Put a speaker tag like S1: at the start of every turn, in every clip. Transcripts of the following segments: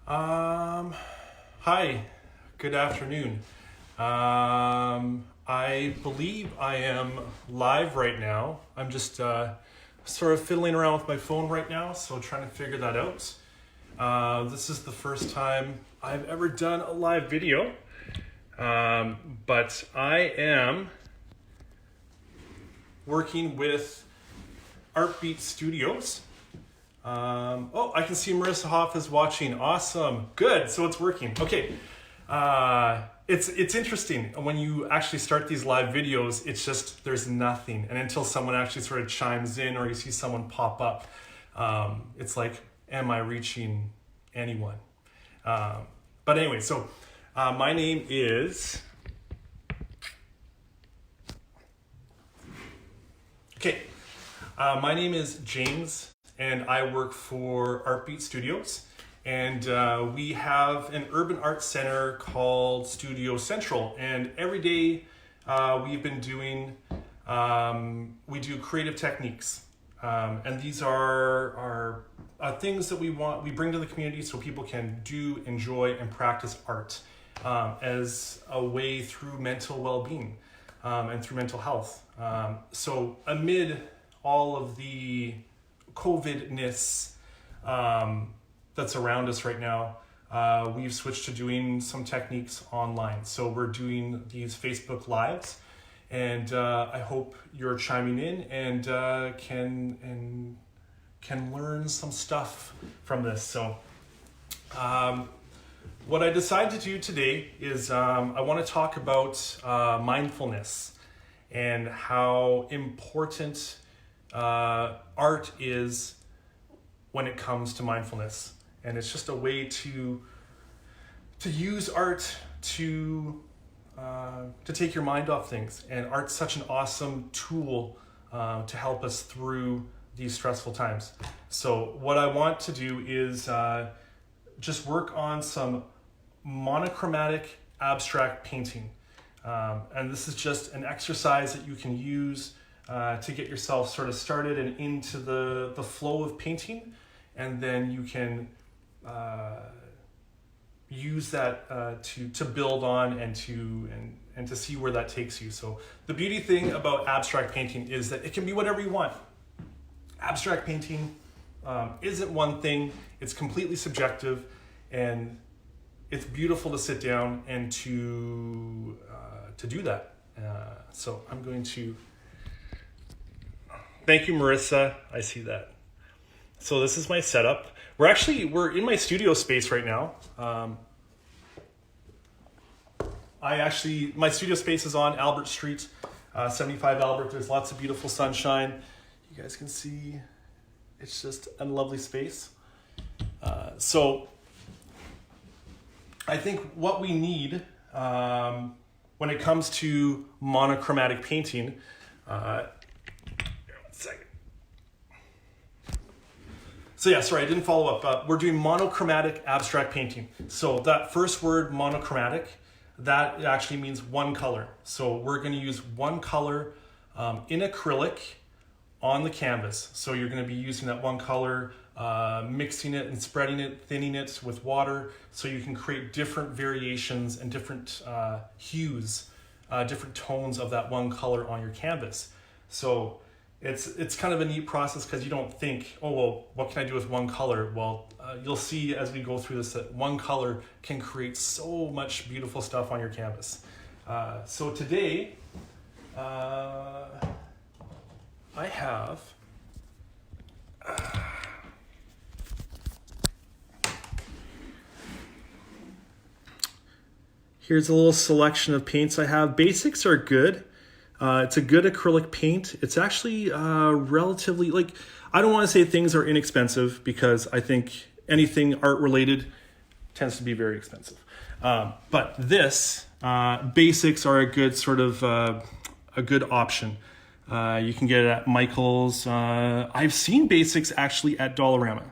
S1: Hi, good afternoon. I believe I am live right now. I'm just sort of fiddling around with my phone right now, so trying to figure that out. This is the first time I've ever done a live video, but I am working with Artbeat Studios. Oh, I can see Marissa Hoff is watching. Awesome. Good. So it's working. Okay. It's interesting when you actually start these live videos. It's just there's nothing, and until someone actually sort of chimes in or you see someone pop up, it's like, am I reaching anyone? But anyway, so my name is. Okay. My name is James. And I work for Artbeat Studios, and we have an urban art center called Studio Central. And every day we've been doing, we do creative techniques, and these are things that we bring to the community so people can do, enjoy, and practice art as a way through mental well-being and through mental health. So amid all of the COVID-ness that's around us right now, we've switched to doing some techniques online. So we're doing these Facebook Lives, and I hope you're chiming in and can learn some stuff from this. So what I decided to do today is I want to talk about mindfulness and how important art is when it comes to mindfulness. And it's just a way to use art to take your mind off things. And art's such an awesome tool to help us through these stressful times. So what I want to do is just work on some monochromatic abstract painting. And this is just an exercise that you can use to get yourself sort of started and into the flow of painting, and then you can use that to build on and to see where that takes you. So the beauty thing about abstract painting is that it can be whatever you want. Abstract painting isn't one thing; it's completely subjective, and it's beautiful to sit down and to do that. So I'm going to. Thank you, Marissa. I see that. So this is my setup. We're in my studio space right now. My studio space is on Albert Street, 75 Albert. There's lots of beautiful sunshine. You guys can see it's just a lovely space. So I think what we need when it comes to monochromatic painting, So yeah, sorry, I didn't follow up. We're doing monochromatic abstract painting. So that first word, monochromatic, that actually means one color. So we're going to use one color in acrylic on the canvas. So you're going to be using that one color, mixing it and spreading it, thinning it with water, so you can create different variations and different hues, different tones of that one color on your canvas. So it's kind of a neat process because you don't think, oh, well, what can I do with one color? Well, you'll see as we go through this that one color can create so much beautiful stuff on your canvas. So today, I have here's a little selection of paints I have. Basics are good. It's a good acrylic paint. It's actually relatively, I don't want to say things are inexpensive because I think anything art related tends to be very expensive. But this, basics are a good sort of, a good option. You can get it at Michael's. I've seen basics actually at Dollarama,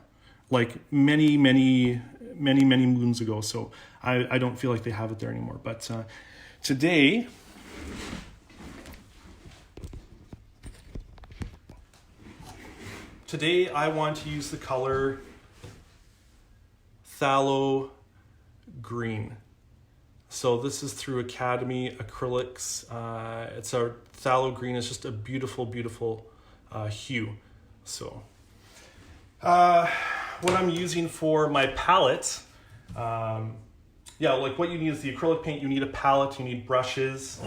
S1: like many moons ago. So I don't feel like they have it there anymore. But today, I want to use the color Phthalo Green. So this is through Academy Acrylics. It's a phthalo green. It's just a beautiful, beautiful hue. So what I'm using for my palette, yeah, like what you need is the acrylic paint. You need a palette, you need brushes,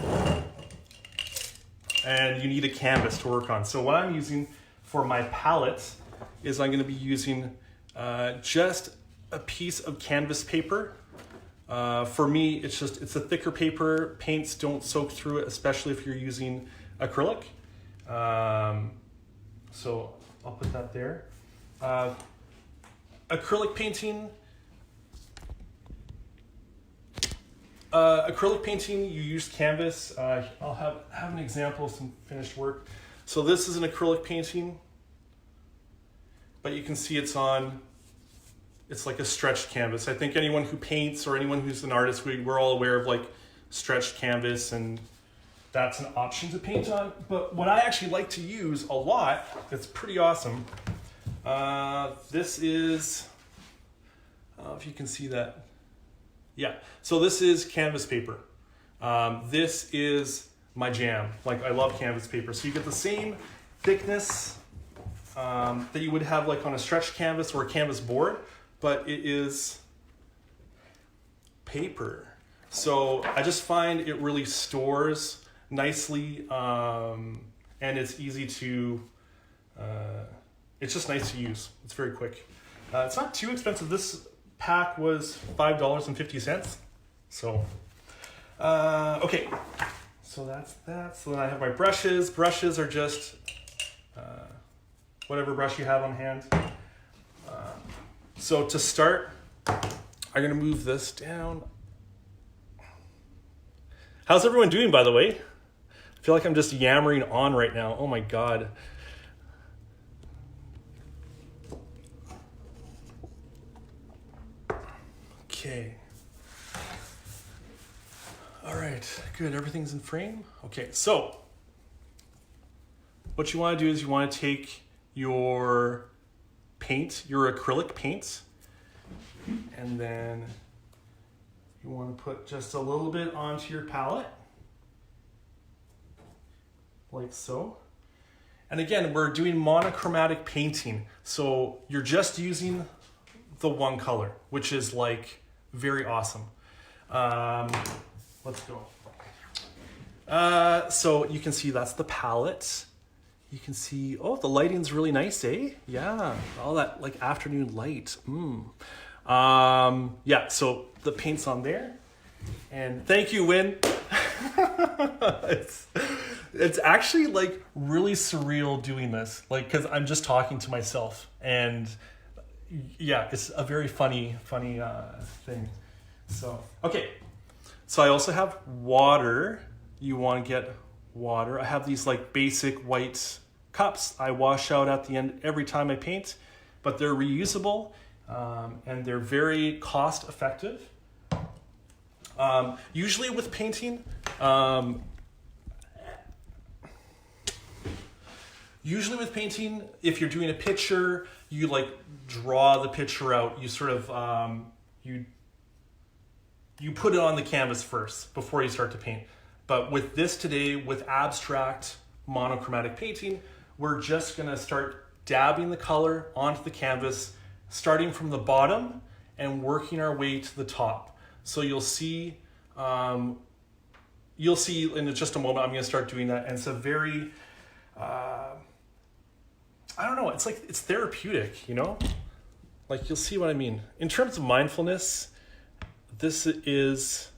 S1: and you need a canvas to work on. So what I'm using for my palette is I'm going to be using just a piece of canvas paper. For me, it's a thicker paper. Paints don't soak through it, especially if you're using acrylic. So I'll put that there. Acrylic painting. You use canvas. I'll have an example of some finished work. So this is an acrylic painting, but you can see it's like a stretched canvas. I think anyone who paints or anyone who's an artist, we're all aware of like stretched canvas, and that's an option to paint on. But what I actually like to use a lot, it's pretty awesome. This is, I don't know if you can see that. Yeah, so this is canvas paper. This is my jam. Like, I love canvas paper. So you get the same thickness that you would have like on a stretched canvas or a canvas board, but it is paper. So I just find it really stores nicely, and it's easy to, it's just nice to use. It's very quick. It's not too expensive. This pack was $5.50. So, okay. So that's that. So then I have my brushes. Brushes are just whatever brush you have on hand. So to start, I'm gonna move this down. How's everyone doing, by the way? I feel like I'm just yammering on right now. Oh my God. Okay. All right, good, everything's in frame. Okay, so what you wanna do is you wanna take your paint, your acrylic paint, and then you wanna put just a little bit onto your palette, like so. And again, we're doing monochromatic painting, so you're just using the one color, which is like very awesome. Let's go. So you can see that's the palette. You can see, oh, the lighting's really nice, eh? Yeah, all that like afternoon light. Yeah, so the paint's on there. And thank you, Win. It's actually like really surreal doing this, like, cause I'm just talking to myself, and yeah, it's a very funny thing. So, okay. So I also have water. You want to get water. I have these like basic white cups I wash out at the end every time I paint, but they're reusable, and they're very cost effective. Usually with painting, if you're doing a picture, you like draw the picture out. You sort of, you put it on the canvas first before you start to paint. But with this today, with abstract monochromatic painting, we're just gonna start dabbing the color onto the canvas, starting from the bottom and working our way to the top. So you'll see in just a moment, I'm gonna start doing that. And it's a very, I don't know, it's like, it's therapeutic, you know? Like, you'll see what I mean. In terms of mindfulness, this is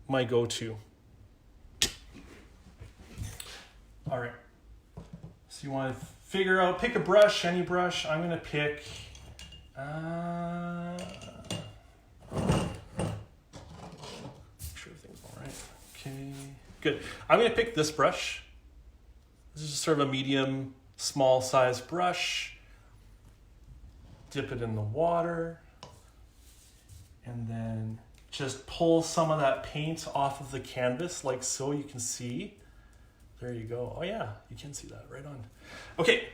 S1: my go-to. All right, so you want to figure out, pick a brush, any brush. I'm gonna pick, make sure everything's all right. Okay, good. I'm gonna pick this brush. This is just sort of a medium, small size brush. Dip it in the water, and then just pull some of that paint off of the canvas like so. You can see. There you go. Oh yeah, you can see that right on. Okay.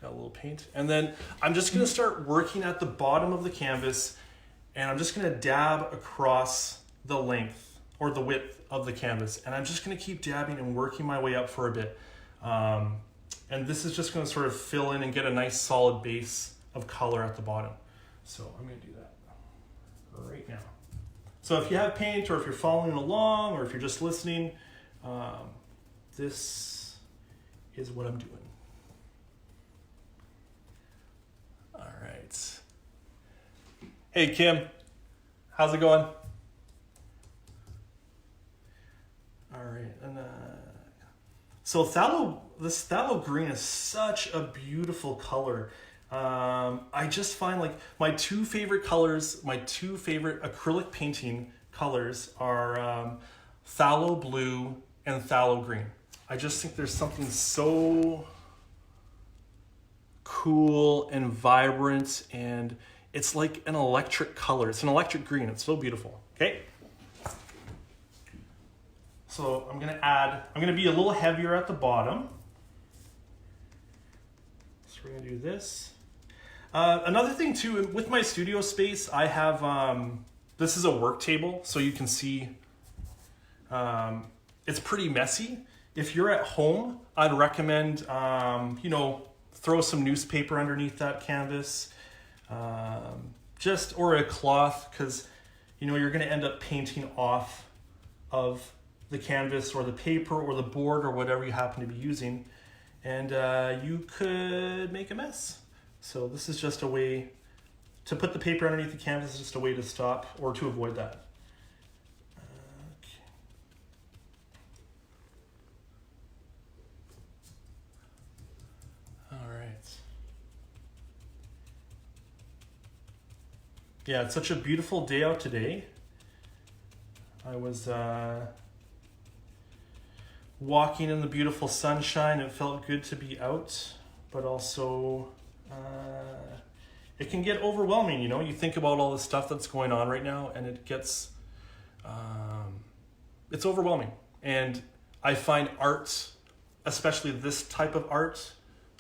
S1: Got a little paint. And then I'm just gonna start working at the bottom of the canvas, and I'm just gonna dab across the length or the width of the canvas. And I'm just gonna keep dabbing and working my way up for a bit. And this is just gonna sort of fill in and get a nice solid base of color at the bottom. So I'm gonna do that right now. So if you have paint, or if you're following along, or if you're just listening, this is what I'm doing. All right. Hey, Kim, how's it going? All right, and so this phthalo green is such a beautiful color. I just find like my two favorite colors, my two favorite acrylic painting colors are phthalo blue and phthalo green. I just think there's something so cool and vibrant, and it's like an electric color. It's an electric green. It's so beautiful. Okay. So I'm gonna be a little heavier at the bottom. So we're gonna do this. Another thing too, with my studio space, I have, this is a work table, so you can see it's pretty messy. If you're at home, I'd recommend, throw some newspaper underneath that canvas, or a cloth, because you're gonna end up painting off of the canvas or the paper or the board or whatever you happen to be using, and you could make a mess. So this is just a way to put the paper underneath the canvas, is just a way to stop or to avoid that. Okay. All right. Yeah, it's such a beautiful day out today. I was walking in the beautiful sunshine. It felt good to be out, but also it can get overwhelming. You think about all the stuff that's going on right now, and it gets it's overwhelming. And I find art, especially this type of art,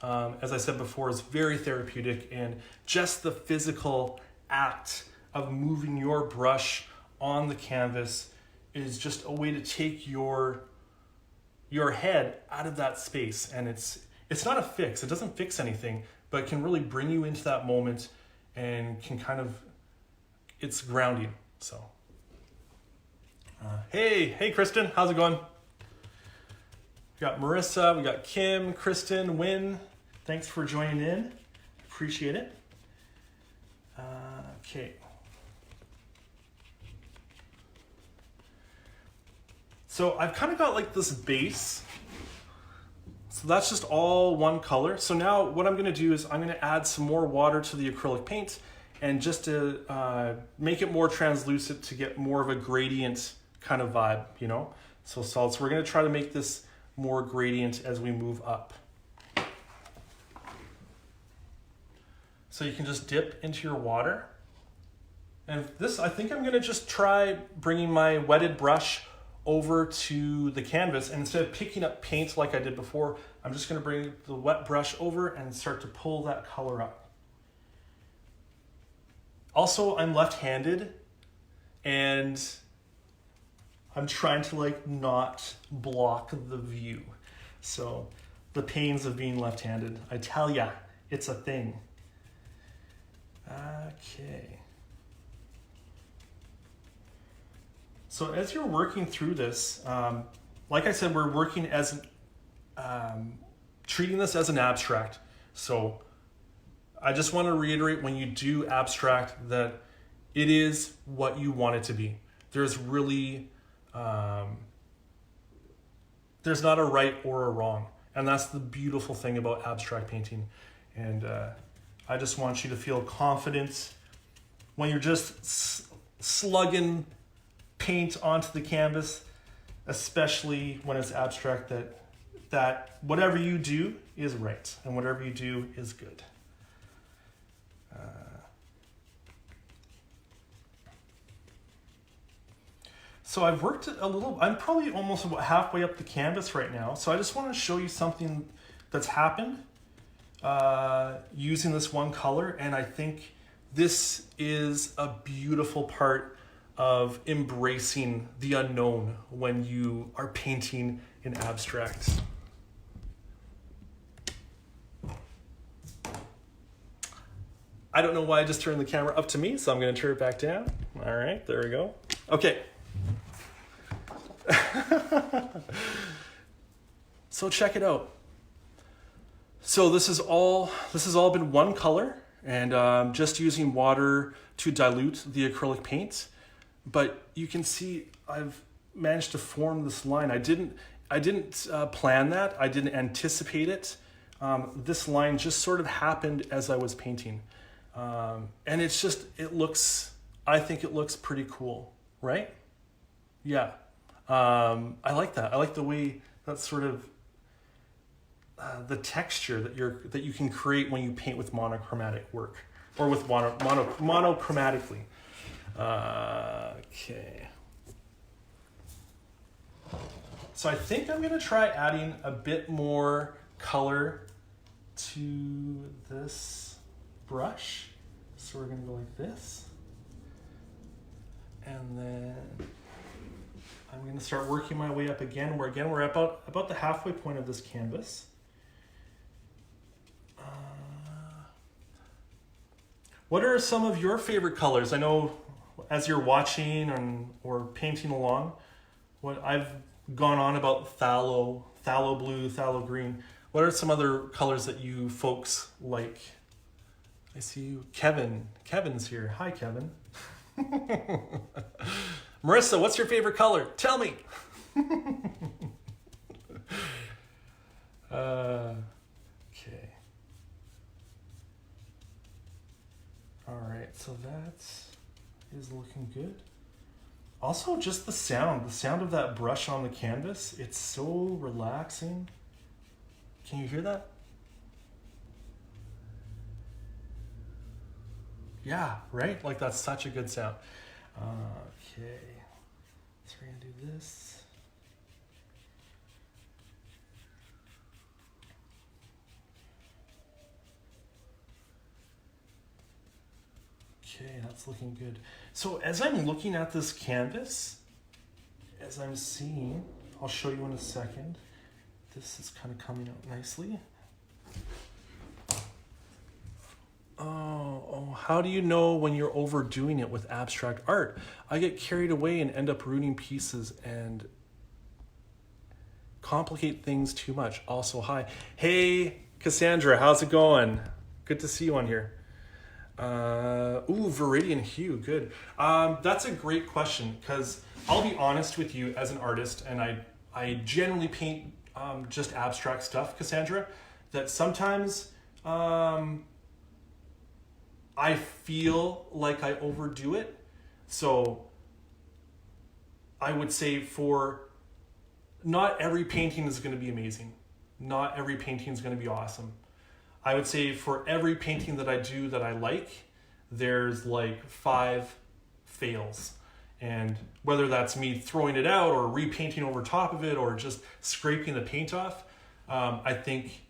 S1: as I said before, is very therapeutic, and just the physical act of moving your brush on the canvas is just a way to take your head out of that space. And it's not a fix. It doesn't fix anything, but it can really bring you into that moment, and can it's grounding. So, hey, Kristen, how's it going? We got Marissa, we got Kim, Kristen, Wynn. Thanks for joining in. Appreciate it. Okay. So I've kind of got like this base. So that's just all one color. So now what I'm gonna do is I'm gonna add some more water to the acrylic paint, and just to make it more translucent, to get more of a gradient kind of vibe, So we're gonna try to make this more gradient as we move up. So you can just dip into your water. And this, I think I'm gonna just try bringing my wetted brush over to the canvas, and instead of picking up paint like I did before, I'm just gonna bring the wet brush over and start to pull that color up. Also, I'm left-handed, and I'm trying to not block the view. So the pains of being left-handed, I tell ya, it's a thing. Okay. So as you're working through this, like I said, we're working as treating this as an abstract. So I just want to reiterate, when you do abstract, that it is what you want it to be. There's really, there's not a right or a wrong. And that's the beautiful thing about abstract painting. And I just want you to feel confident when you're just slugging paint onto the canvas, especially when it's abstract, that whatever you do is right, and whatever you do is good. So I've worked a little, I'm probably almost about halfway up the canvas right now. So I just want to show you something that's happened. using this one color, and I think this is a beautiful part of embracing the unknown when you are painting in abstract. I don't know why I just turned the camera up to me, so I'm going to turn it back down. All right, there we go. Okay. So check it out. So this has all been one color, and just using water to dilute the acrylic paint. But you can see I've managed to form this line. I didn't plan that. I didn't anticipate it. This line just sort of happened as I was painting. And it's just, I think it looks pretty cool, right? Yeah. I like that. I like the way that's sort of the texture that you can create when you paint with monochromatic work, or with monochromatically. Okay. So I think I'm gonna try adding a bit more color to this brush. So we're gonna go like this. And then I'm gonna start working my way up again. We're about the halfway point of this canvas. What are some of your favorite colors? I know as you're watching or painting along, what I've gone on about phthalo blue, phthalo green. What are some other colors that you folks like? I see you, Kevin. Kevin's here. Hi, Kevin. Marissa, what's your favorite color? Tell me. Okay. All right, so that is looking good. Also, just the sound of that brush on the canvas, it's so relaxing. Can you hear that? Yeah, right? Like that's such a good sound. Okay, so we're gonna do this. Okay, that's looking good. So as I'm looking at this canvas, as I'm seeing, I'll show you in a second. This is kind of coming out nicely. Oh, how do you know when you're overdoing it with abstract art? I get carried away and end up ruining pieces and complicate things too much. Also, hi. Hey, Cassandra, how's it going? Good to see you on here. Viridian hue, good. That's a great question, because I'll be honest with you as an artist, and I generally paint just abstract stuff, Cassandra, that sometimes I feel like I overdo it. So I would say not every painting is going to be amazing. Not every painting is going to be awesome. I would say for every painting that I do that I like, there's like 5 fails. And whether that's me throwing it out or repainting over top of it or just scraping the paint off, I think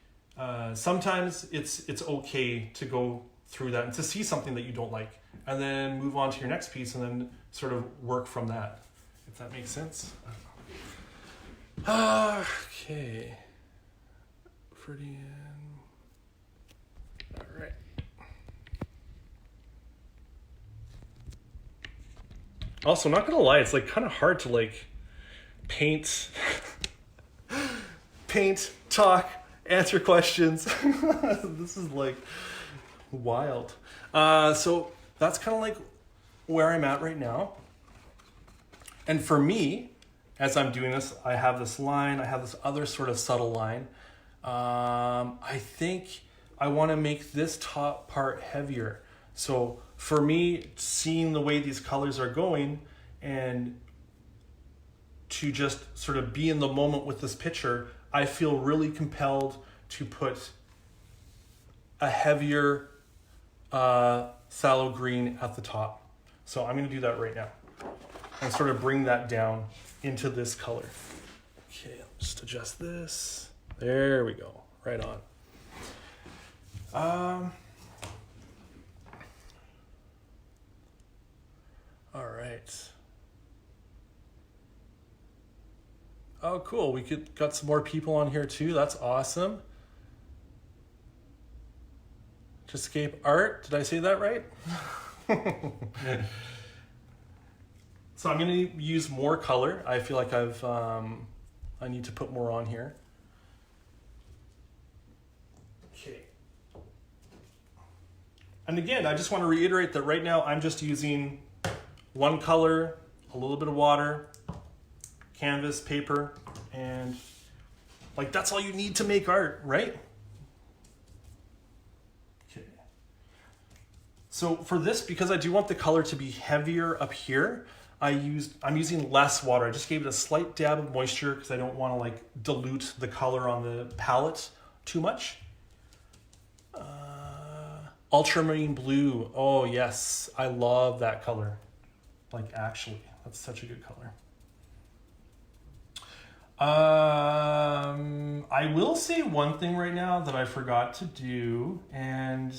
S1: sometimes it's okay to go through that and to see something that you don't like and then move on to your next piece and then sort of work from that, if that makes sense. Okay. Pretty. All right. Also, not gonna lie, it's like kind of hard to like paint, talk, answer questions. This is like wild. So that's kind of like where I'm at right now. And for me, as I'm doing this, I have this line, I have this other sort of subtle line. I think I want to make this top part heavier. So for me, seeing the way these colors are going and to just sort of be in the moment with this picture, I feel really compelled to put a heavier phthalo green at the top. So I'm going to do that right now and sort of bring that down into this color. Okay, I'll just adjust this. There we go, right on. All right. Oh, cool. We got some more people on here too. That's awesome. Escape art. Did I say that right? So I'm going to use more color. I feel like I need to put more on here. Okay. And again, I just want to reiterate that right now I'm just using one color, a little bit of water, canvas, paper, and like that's all you need to make art, right? Okay. So for this, because I do want the color to be heavier up here, I'm using less water. I just gave it a slight dab of moisture because I don't want to like dilute the color on the palette too much. Ultramarine blue. Oh yes, I love that color. Like actually, that's such a good color. I will say one thing right now that I forgot to do, and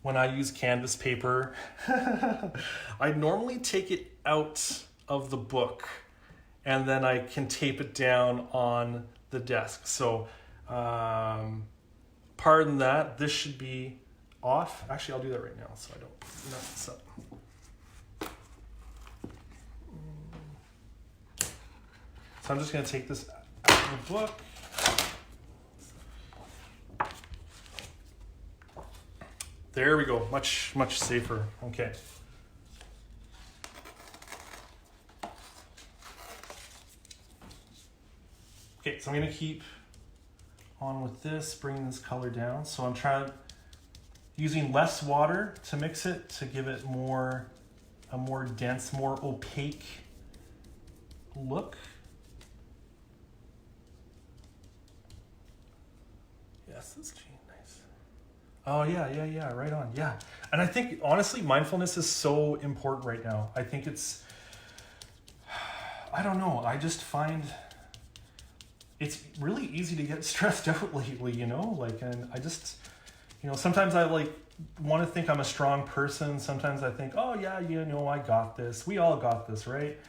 S1: when I use canvas paper, I normally take it out of the book and then I can tape it down on the desk. So pardon that, this should be off. Actually, I'll do that right now so I don't mess this up. So I'm just going to take this out of the book. There we go. Much, much safer. Okay. Okay, so I'm going to keep on with this, bringing this color down. So I'm using less water to mix it to give it a more dense, more opaque look. Yes, this is nice. Oh yeah, right on. Yeah. And I think honestly, mindfulness is so important right now. I think I don't know, I just find it's really easy to get stressed out lately, you know, like, and I just, you know, sometimes I like want to think I'm a strong person. Sometimes I think, oh yeah, you know, I got this. We all got this, right?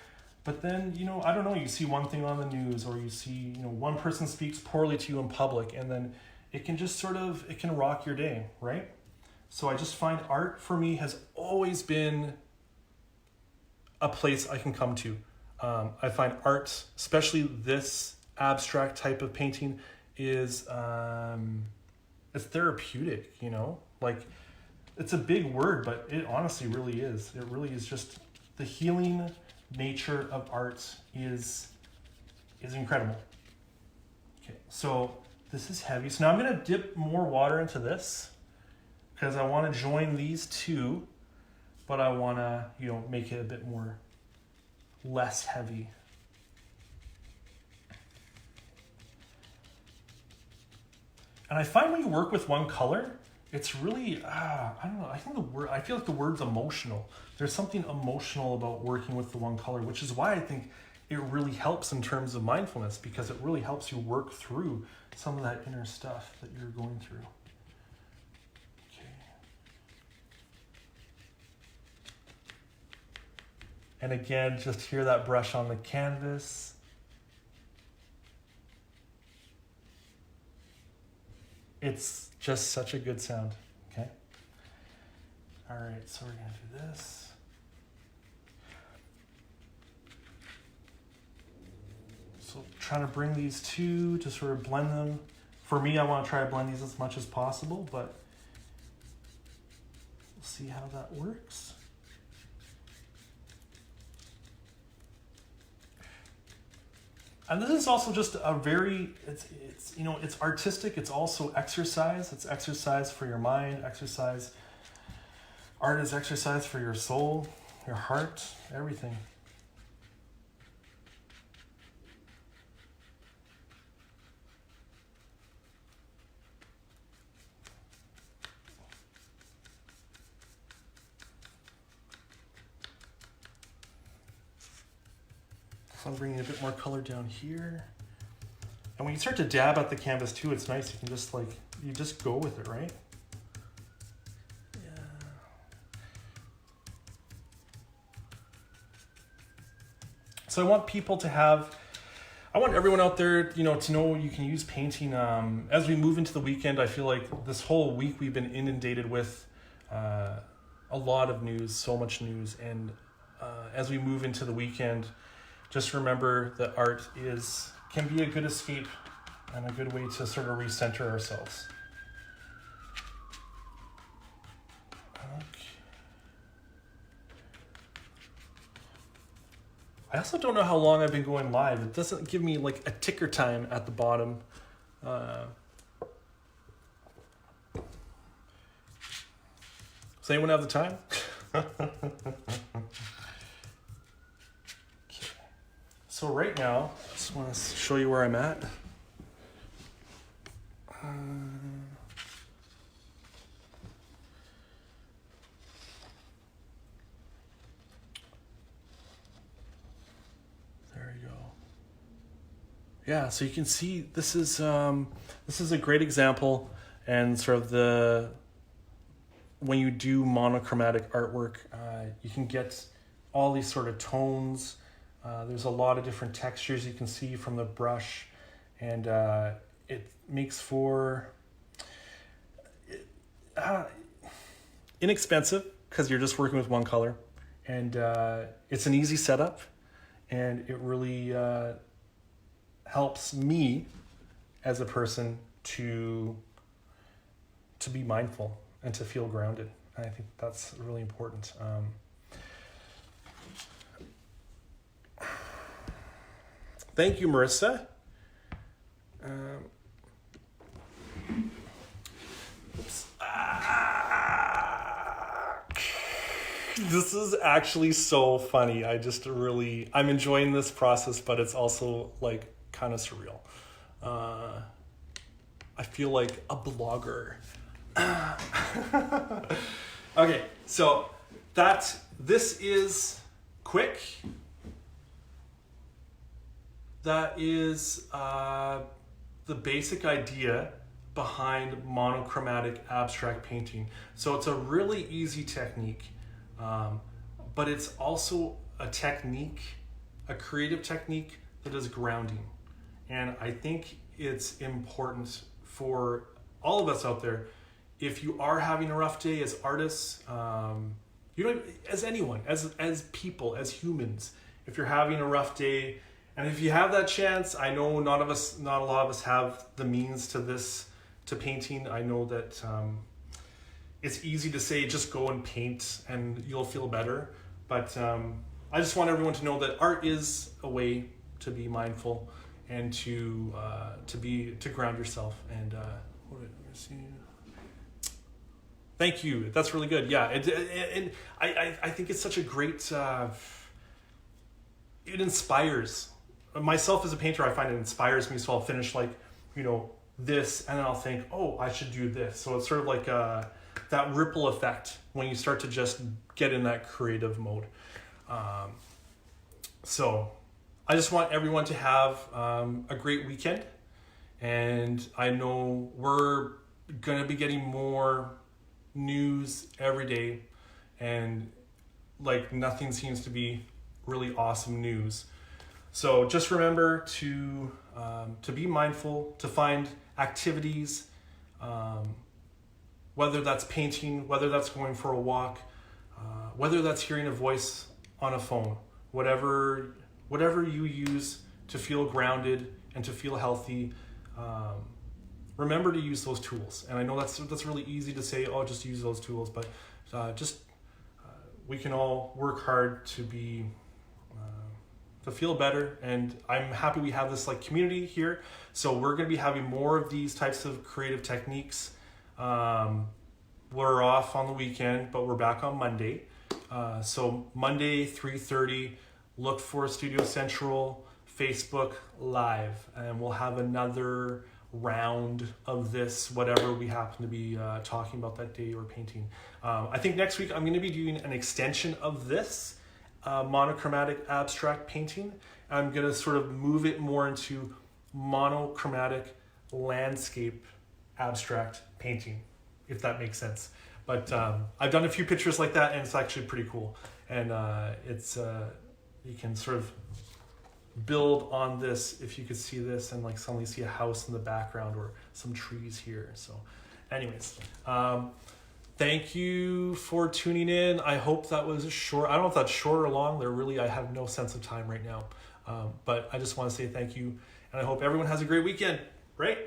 S1: But then, you know, I don't know, you see one thing on the news or you see, you know, one person speaks poorly to you in public and then it can just it can rock your day, right? So I just find art for me has always been a place I can come to. I find art, especially this abstract type of painting, is it's therapeutic, you know? Like, it's a big word, but it honestly really is. It really is just the healing nature of art is incredible. Okay, so this is heavy. So now I'm going to dip more water into this because I want to join these two, but I want to, you know, make it a bit more less heavy. And I find when you work with one color, it's really, I don't know, I feel like the word's emotional. There's something emotional about working with the one color, which is why I think it really helps in terms of mindfulness, because it really helps you work through some of that inner stuff that you're going through. Okay. And again, just hear that brush on the canvas. It's just such a good sound, okay? All right, so we're gonna do this. So trying to bring these two to sort of blend them. For me, I want to try to blend these as much as possible, but we'll see how that works. And this is also just a very, it's you know, it's artistic, it's also exercise. It's exercise for your mind, exercise. Art is exercise for your soul, your heart, everything. So I'm bringing a bit more color down here. And when you start to dab at the canvas too, it's nice. You can just you just go with it, right? So I want people to have, I want everyone out there, you know, to know you can use painting. As we move into the weekend, I feel like this whole week we've been inundated with a lot of news, so much news. And as we move into the weekend, just remember that art can be a good escape and a good way to sort of recenter ourselves. I also don't know how long I've been going live. It doesn't give me like a ticker time at the bottom. Does anyone have the time? Okay. So right now, I just want to show you where I'm at. Yeah, so you can see this is a great example, and sort of when you do monochromatic artwork, you can get all these sort of tones. There's a lot of different textures you can see from the brush, and it makes for inexpensive because you're just working with one color, and it's an easy setup, and it really helps me as a person to be mindful and to feel grounded. And I think that's really important. Thank you, Marissa. This is actually so funny. I'm enjoying this process, but it's also like kind of surreal. I feel like a blogger. Okay, so this is quick. That is the basic idea behind monochromatic abstract painting. So it's a really easy technique, but it's also a creative technique that is grounding. And I think it's important for all of us out there, if you are having a rough day as artists, as anyone, as people, as humans, if you're having a rough day, and if you have that chance, I know not a lot of us have the means to painting. I know that it's easy to say, just go and paint and you'll feel better. But I just want everyone to know that art is a way to be mindful and to ground yourself. And thank you. That's really good. Yeah, and I think it's such a great. It inspires myself as a painter. I find it inspires me, so I'll finish this, and then I'll think, oh, I should do this. So it's sort of like that ripple effect when you start to just get in that creative mode. So I just want everyone to have a great weekend, and I know we're going to be getting more news every day, and like nothing seems to be really awesome news. So just remember to be mindful, to find activities, whether that's painting, whether that's going for a walk, whether that's hearing a voice on a phone, whatever you use to feel grounded and to feel healthy, remember to use those tools. And I know that's really easy to say, oh, just use those tools, but we can all work hard to feel better. And I'm happy we have this community here. So we're going to be having more of these types of creative techniques. We're off on the weekend, but we're back on Monday. So Monday, 3:30, look for Studio Central Facebook Live, and we'll have another round of this, whatever we happen to be talking about that day or painting. I think next week I'm going to be doing an extension of this monochromatic abstract painting. I'm going to sort of move it more into monochromatic landscape abstract painting, if that makes sense. But I've done a few pictures like that, and it's actually pretty cool. And it's you can sort of build on this, if you could see this and like suddenly see a house in the background or some trees here. So anyways, thank you for tuning in. I hope that was short. I don't know if that's short or long. I have no sense of time right now. But I just want to say thank you, and I hope everyone has a great weekend, right?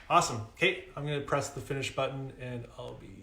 S1: Awesome. Okay, I'm going to press the finish button and I'll be